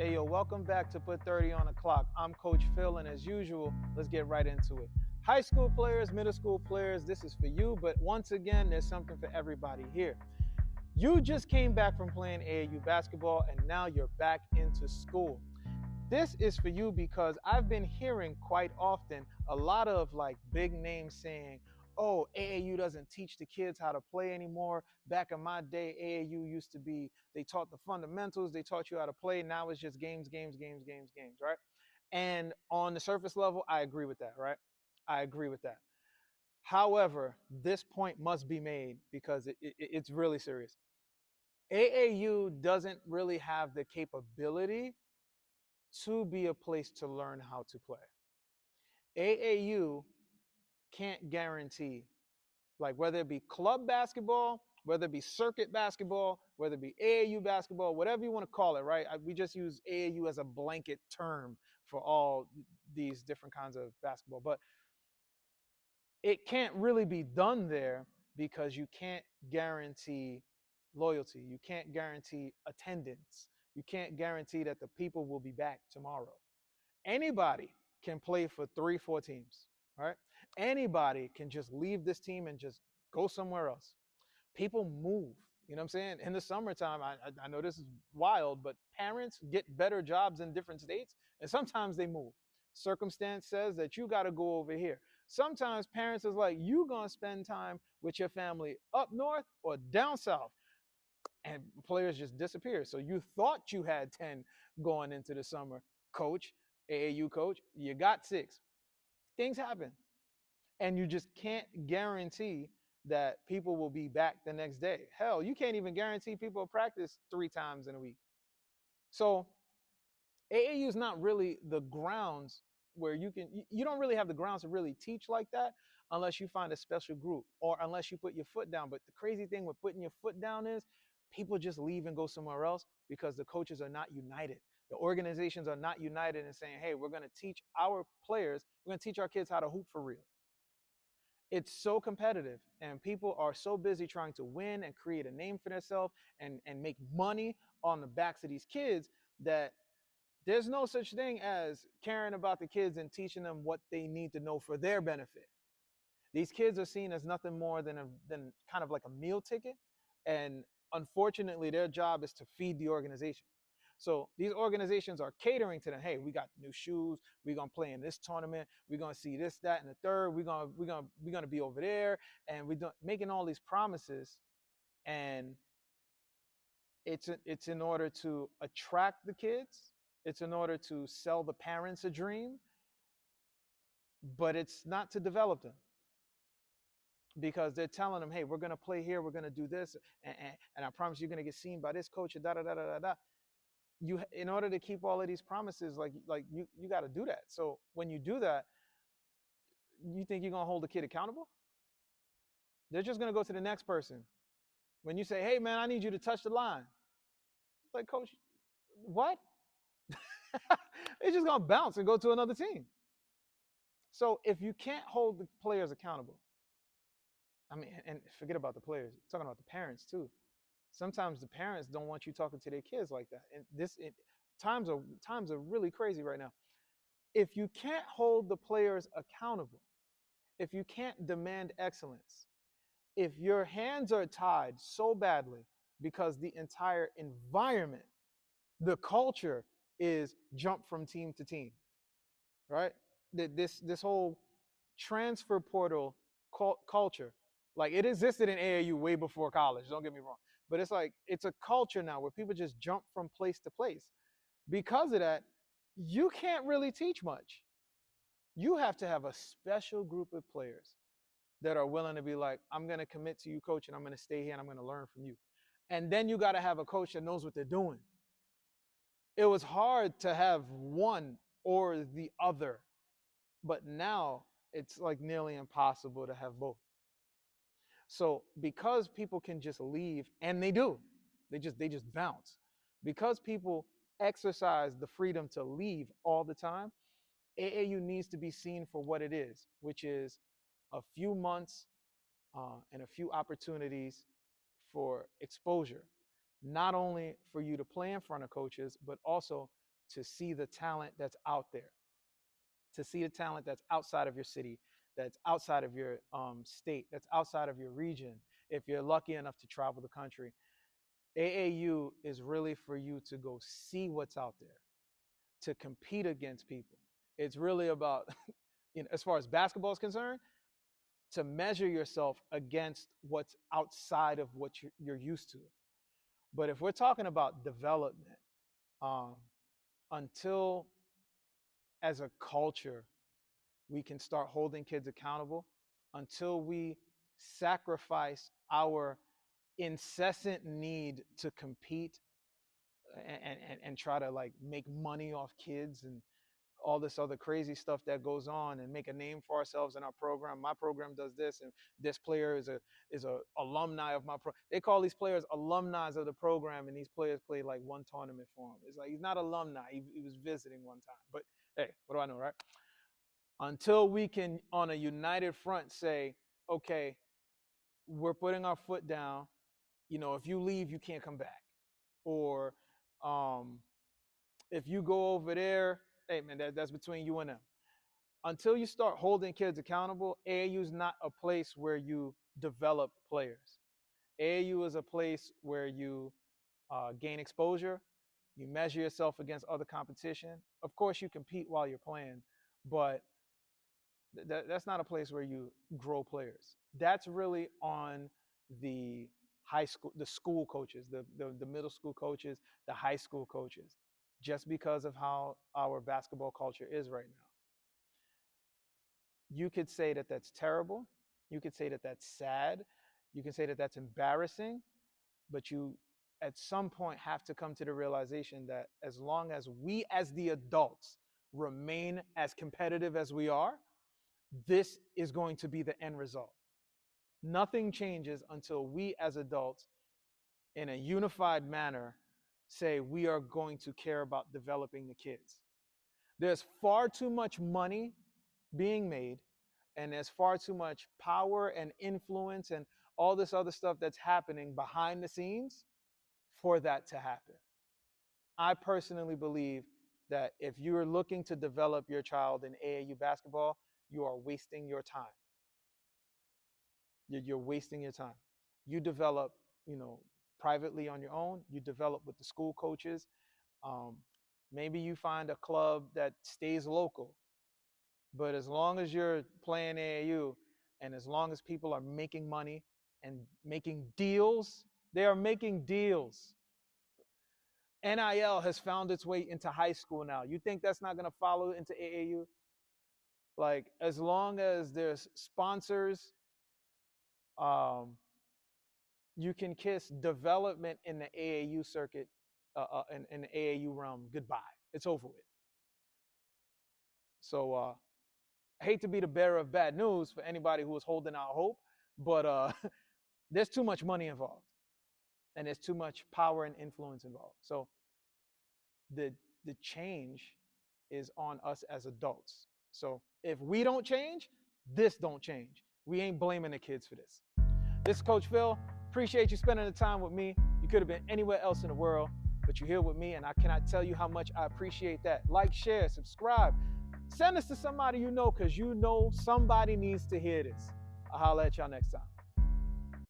Hey yo, welcome back to Put 30 on the Clock. I'm Coach Phil, and as usual, let's get right into it. High school players, middle school players, this is for you, but once again, there's something for everybody here. You just came back from playing AAU basketball, and now you're back into school. This is for you because I've been hearing quite often a lot of like big names saying, oh, AAU doesn't teach the kids how to play anymore. Back in my day, AAU used to be, they taught the fundamentals, they taught you how to play. Now it's just games, games, games, games, games, right? And on the surface level, I agree with that, right? I agree with that. However, this point must be made because it's really serious. AAU doesn't really have the capability to be a place to learn how to play. AAU can't guarantee, like whether it be club basketball, whether it be circuit basketball, whether it be AAU basketball, whatever you want to call it, right? We just use AAU as a blanket term for all these different kinds of basketball. But it can't really be done there because you can't guarantee loyalty. You can't guarantee attendance. You can't guarantee that the people will be back tomorrow. Anybody can play for 3, 4 teams, right? Anybody can just leave this team and just go somewhere else. People move. You know what I'm saying? In the summertime, I know this is wild, but parents get better jobs in different states, and sometimes they move. Circumstance says that you got to go over here. Sometimes parents is like, you gonna spend time with your family up north or down south, and players just disappear. So you thought you had 10 going into the summer, coach, AAU coach, you got 6. Things happen. And you just can't guarantee that people will be back the next day. Hell, you can't even guarantee people will practice 3 times in a week. So AAU is not really the grounds where you don't really have the grounds to really teach like that unless you find a special group or unless you put your foot down. But the crazy thing with putting your foot down is people just leave and go somewhere else because the coaches are not united. The organizations are not united in saying, hey, we're going to teach our players, we're going to teach our kids how to hoop for real. It's so competitive and people are so busy trying to win and create a name for themselves and make money on the backs of these kids that there's no such thing as caring about the kids and teaching them what they need to know for their benefit. These kids are seen as nothing more than kind of like a meal ticket. And unfortunately, their job is to feed the organization. So these organizations are catering to them. Hey, we got new shoes. We're gonna play in this tournament. We're gonna see this, that, and the third. We're gonna be over there, and we're making all these promises. And it's in order to attract the kids. It's in order to sell the parents a dream, but it's not to develop them because they're telling them, hey, we're going to play here, we're going to do this, and I promise you're going to get seen by this coach, da da da da da da. You, in order to keep all of these promises, like you got to do that. So when you do that, you think you're going to hold the kid accountable? They're just going to go to the next person. When you say, hey man, I need you to touch the line, it's like, coach, what? It's just going to bounce and go to another team. So if you can't hold the players accountable, I mean, and forget about the players, talking about the parents too. Sometimes the parents don't want you talking to their kids like that. And times are really crazy right now. If you can't hold the players accountable, if you can't demand excellence, if your hands are tied so badly because the entire environment, the culture is jump from team to team, right? This whole transfer portal culture, like it existed in AAU way before college. Don't get me wrong, but it's like it's a culture now where people just jump from place to place. Because of that, you can't really teach much. You have to have a special group of players that are willing to be like, I'm going to commit to you, coach, and I'm going to stay here and I'm going to learn from you. And then you got to have a coach that knows what they're doing. It was hard to have one or the other, but now it's like nearly impossible to have both. So because people can just leave, and they do, they just bounce. Because people exercise the freedom to leave all the time, AAU needs to be seen for what it is, which is a few months and a few opportunities for exposure, not only for you to play in front of coaches, but also to see the talent that's out there, to see the talent that's outside of your city, that's outside of your state, that's outside of your region. If you're lucky enough to travel the country, AAU is really for you to go see what's out there, to compete against people. It's really about, as far as basketball is concerned, to measure yourself against what's outside of what you're used to. But if we're talking about development, um, until as a culture we can start holding kids accountable, until we sacrifice our incessant need to compete and try to like make money off kids and all this other crazy stuff that goes on and make a name for ourselves in our program. My program does this, and this player is a alumni of my pro. They call these players alumni of the program, and these players played like one tournament for him. It's like he's not alumni. He was visiting one time. But hey, what do I know, right? Until we can, on a united front, say, okay, we're putting our foot down. If you leave, you can't come back. Or if you go over there, hey, man, that's between you and them. Until you start holding kids accountable, AAU is not a place where you develop players. AAU is a place where you gain exposure. You measure yourself against other competition. Of course, you compete while you're playing, but that's not a place where you grow players. That's really on the high school, the school coaches, the middle school coaches, the high school coaches, just because of how our basketball culture is right now. You could say that that's terrible. You could say that that's sad. You can say that that's embarrassing, but you at some point have to come to the realization that as long as we as the adults remain as competitive as we are, this is going to be the end result. Nothing changes until we as adults, in a unified manner, say we are going to care about developing the kids. There's far too much money being made, and there's far too much power and influence and all this other stuff that's happening behind the scenes for that to happen. I personally believe that if you're looking to develop your child in AAU basketball, you are wasting your time. You're wasting your time. You develop, privately on your own. You develop with the school coaches. Um, Maybe you find a club that stays local. But as long as you're playing AAU and as long as people are making money and making deals, they are making deals. NIL has found its way into high school now. You think that's not going to follow into AAU? Like, as long as there's sponsors, you can kiss development in the AAU circuit, in the AAU realm, goodbye. It's over with. So I hate to be the bearer of bad news for anybody who was holding out hope, but there's too much money involved, and there's too much power and influence involved. So the change is on us as adults. So if we don't change, this don't change. We ain't blaming the kids for this. This is Coach Phil. Appreciate you spending the time with me. You could have been anywhere else in the world, but you're here with me, and I cannot tell you how much I appreciate that. Like, share, subscribe. Send this to somebody you know, because you know somebody needs to hear this. I'll holler at y'all next time.